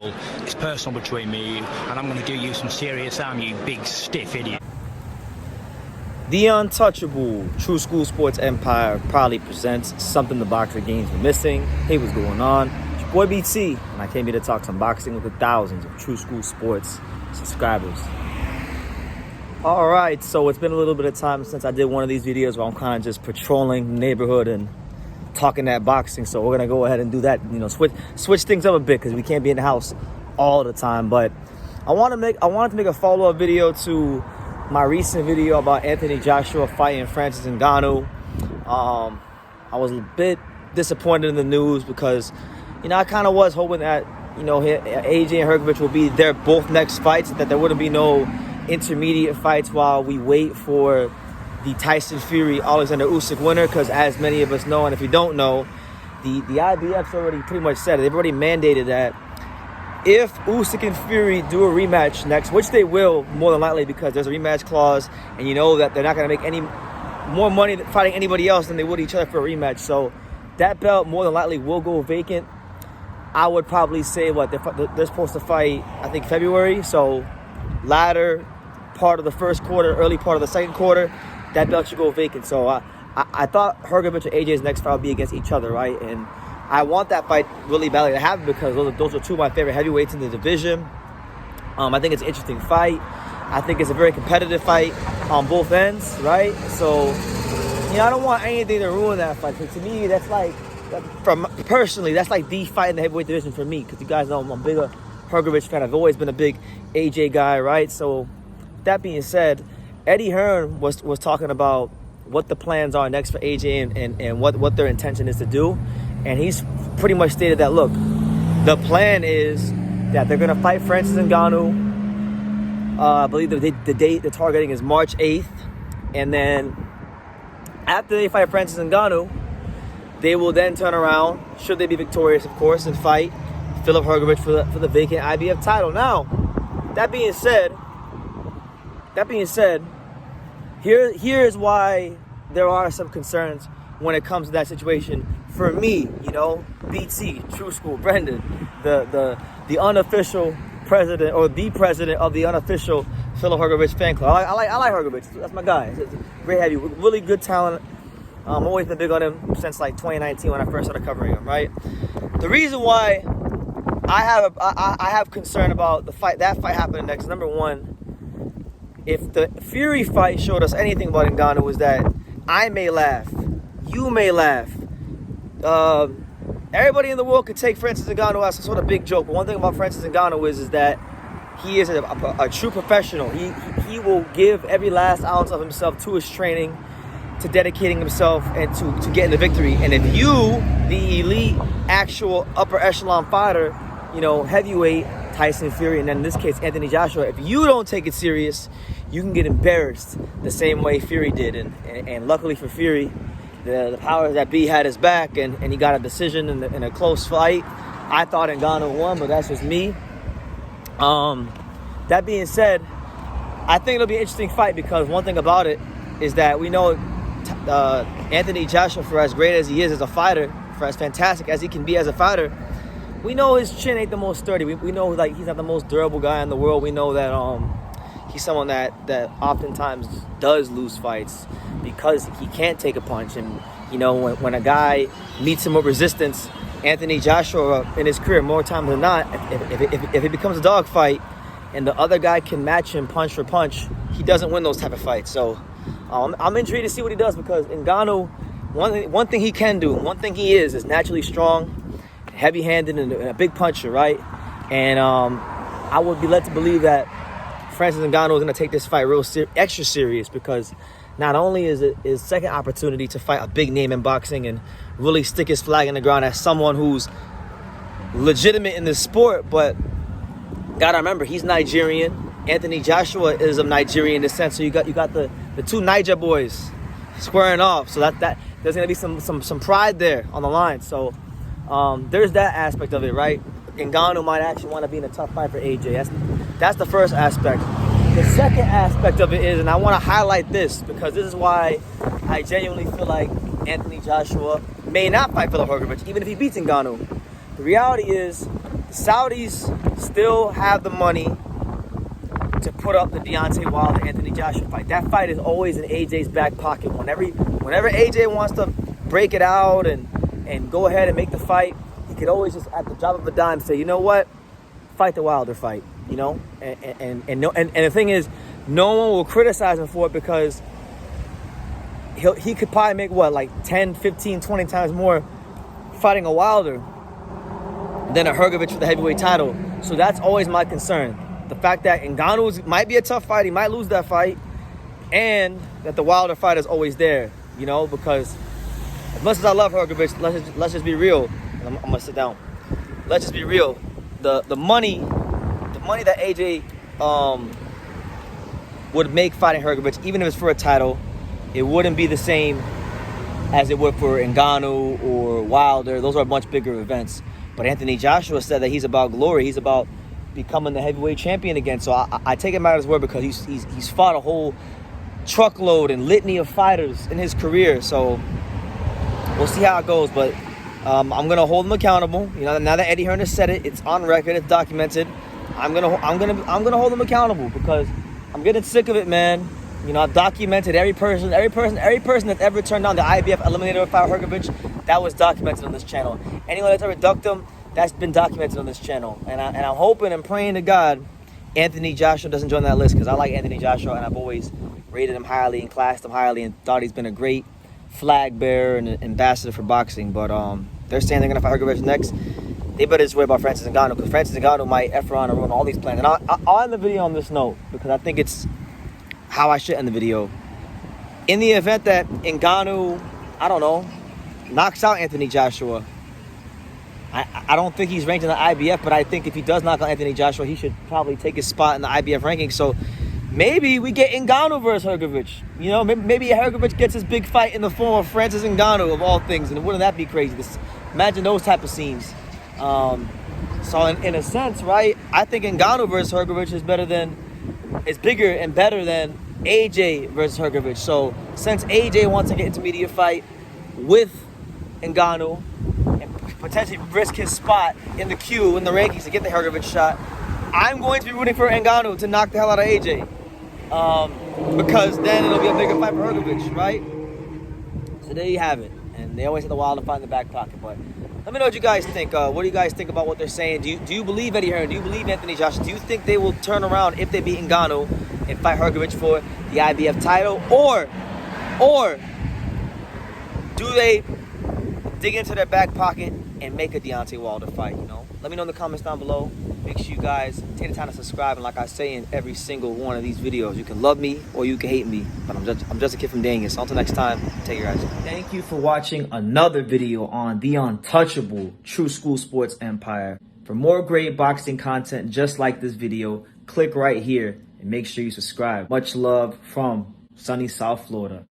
It's personal between me and you, and I'm going to do you some serious harm, you big stiff idiot. The untouchable True School Sports Empire proudly presents something the boxer games were missing. Hey, what's going on? It's your boy BT, and I came here to talk some boxing with the thousands of True School Sports subscribers. All right, so it's been a little bit of time since I did one of these videos where I'm kind of just patrolling the neighborhood and talking that boxing. So we're gonna go ahead and do that. Switch things up a bit because we can't be in the house all the time. But I wanted to make a follow-up video to my recent video about Anthony Joshua fighting Francis Ngannou. I was a bit disappointed in the news because, I kind of was hoping that, AJ and Hrgovic will be their both next fights, that there wouldn't be no intermediate fights while we wait for the Tyson Fury Alexander Usyk winner. Because as many of us know, and if you don't know, the IBF's already pretty much said it. They've already mandated that if Usyk and Fury do a rematch next, which they will more than likely because there's a rematch clause, and you know that they're not going to make any more money fighting anybody else than they would each other for a rematch. So that belt more than likely will go vacant. I would probably say they're supposed to fight, I think, February. So latter part of the first quarter, early part of the second quarter, that belt should go vacant. So I thought Hrgovic and AJ's next fight would be against each other, right? And I want that fight really badly to happen because those are two of my favorite heavyweights in the division. I think it's an interesting fight. I think it's a very competitive fight on both ends, right? So, I don't want anything to ruin that fight. But to me, that's like the fight in the heavyweight division for me. Because you guys know I'm a bigger Hrgovic fan. I've always been a big AJ guy, right? So, that being said, Eddie Hearn was talking about what the plans are next for AJ and what their intention is to do. And he's pretty much stated that, look, the plan is that they're going to fight Francis Ngannou. I believe the date they're targeting is March 8th. And then after they fight Francis Ngannou, they will then turn around, should they be victorious, of course, and fight Filip Hrgovic for the vacant IBF title. Now, that being said, here's why there are some concerns when it comes to that situation. For me, BT, True School, Brendan, the unofficial president or the president of the unofficial Filip Hrgovic fan club. I like Hrgovic. That's my guy. He's great heavy, really good talent. I've always been big on him since 2019 when I first started covering him. Right. The reason why I have concern about that fight happening next. Number one, if the Fury fight showed us anything about Ngannou, was that I may laugh, you may laugh. Everybody in the world could take Francis Ngannou as some sort of big joke. But one thing about Francis Ngannou is that he is a true professional. He will give every last ounce of himself to his training, to dedicating himself, and to getting the victory. And if you, the elite, actual upper echelon fighter, heavyweight Tyson Fury, and then in this case Anthony Joshua, if you don't take it serious, you can get embarrassed the same way Fury did. And luckily for Fury, the powers that be had his back, and he got a decision in a close fight. I thought Ngannou won, but that's just me. That being said, I think it'll be an interesting fight because one thing about it is that we know Anthony Joshua, for as great as he is as a fighter, for as fantastic as he can be as a fighter, we know his chin ain't the most sturdy. We know he's not the most durable guy in the world. We know that he's someone that oftentimes does lose fights because he can't take a punch. And, when a guy meets him with resistance, Anthony Joshua in his career, more times than not, if it becomes a dogfight and the other guy can match him punch for punch, he doesn't win those type of fights. So I'm intrigued to see what he does because Ngannou, one thing he can do, one thing he is naturally strong, heavy-handed, and a big puncher, right? And I would be led to believe that Francis Ngannou is going to take this fight extra serious because not only is it his second opportunity to fight a big name in boxing and really stick his flag in the ground as someone who's legitimate in this sport, but gotta remember he's Nigerian. Anthony Joshua is of Nigerian descent, so you got the two Niger boys squaring off. So that there's going to be some pride there on the line. So there's that aspect of it, right? Ngannou might actually want to be in a tough fight for AJ. That's the first aspect. The second aspect of it is, and I want to highlight this because this is why I genuinely feel like Anthony Joshua may not fight Filip Hrgovic, even if he beats Ngannou. The reality is the Saudis still have the money to put up the Deontay Wilder Anthony Joshua fight. That fight is always in AJ's back pocket. Whenever AJ wants to break it out and go ahead and make the fight, he could always just at the drop of a dime say, you know what, fight the Wilder fight. You know, and the thing is, no one will criticize him for it because he could probably make what, like 10, 15, 20 times more fighting a Wilder than a Hrgovic for the heavyweight title. So that's always my concern. The fact that Ngannou might be a tough fight, he might lose that fight, and that the Wilder fight is always there, you know, because as much as I love Hrgovic, let's just be real. I'm gonna sit down. Let's just be real. The money that AJ would make fighting Hrgovic, even if it's for a title, it wouldn't be the same as it would for Ngannou or Wilder. Those are much bigger events. But Anthony Joshua said that he's about glory. He's about becoming the heavyweight champion again. So I take him at his word because he's fought a whole truckload and litany of fighters in his career. So we'll see how it goes. But I'm gonna hold him accountable. You know, now that Eddie Hearn has said it, it's on record, it's documented. I'm gonna hold him accountable because I'm getting sick of it, man. You know, I've documented every person that's ever turned down the IBF eliminator fight Hrgovic. That was documented on this channel. Anyone that's ever ducked him, that's been documented on this channel. And I'm hoping and praying to God Anthony Joshua doesn't join that list because I like Anthony Joshua and I've always rated him highly and classed him highly and thought he's been a great flag bearer and ambassador for boxing. But they're saying they're gonna fight Hrgovic next. They better just worry about Francis Ngannou because Francis Ngannou might F around and ruin all these plans. And I'll end the video on this note because I think it's how I should end the video. In the event that Ngannou, I don't know, knocks out Anthony Joshua, I don't think he's ranked in the IBF, but I think if he does knock out Anthony Joshua, he should probably take his spot in the IBF ranking. So maybe we get Ngannou versus Hrgovic. You know, maybe Hrgovic gets his big fight in the form of Francis Ngannou, of all things. And wouldn't that be crazy? Imagine those type of scenes. So in a sense, right, I think Ngannou versus Hrgovic is bigger and better than AJ versus Hrgovic. So since AJ wants to get into media fight with Ngannou and potentially risk his spot in the queue in the rankings to get the Hrgovic shot, I'm going to be rooting for Ngannou to knock the hell out of AJ. Because then it'll be a bigger fight for Hrgovic, right? So there you have it. And they always have the Wilder fight in the back pocket. But let me know what you guys think. What do you guys think about what they're saying? Do you believe Eddie Hearn? Do you believe Anthony Joshua? Do you think they will turn around if they beat Ngannou and fight Hrgovic for the IBF title? Or do they dig into their back pocket and make a Deontay Wilder fight, you know? Let me know in the comments down below. Make sure you guys take the time to subscribe. And like I say in every single one of these videos, you can love me or you can hate me. But I'm just a kid from Daniel. So until next time, take care, guys. Thank you for watching another video on the untouchable True School Sports Empire. For more great boxing content just like this video, click right here and make sure you subscribe. Much love from sunny South Florida.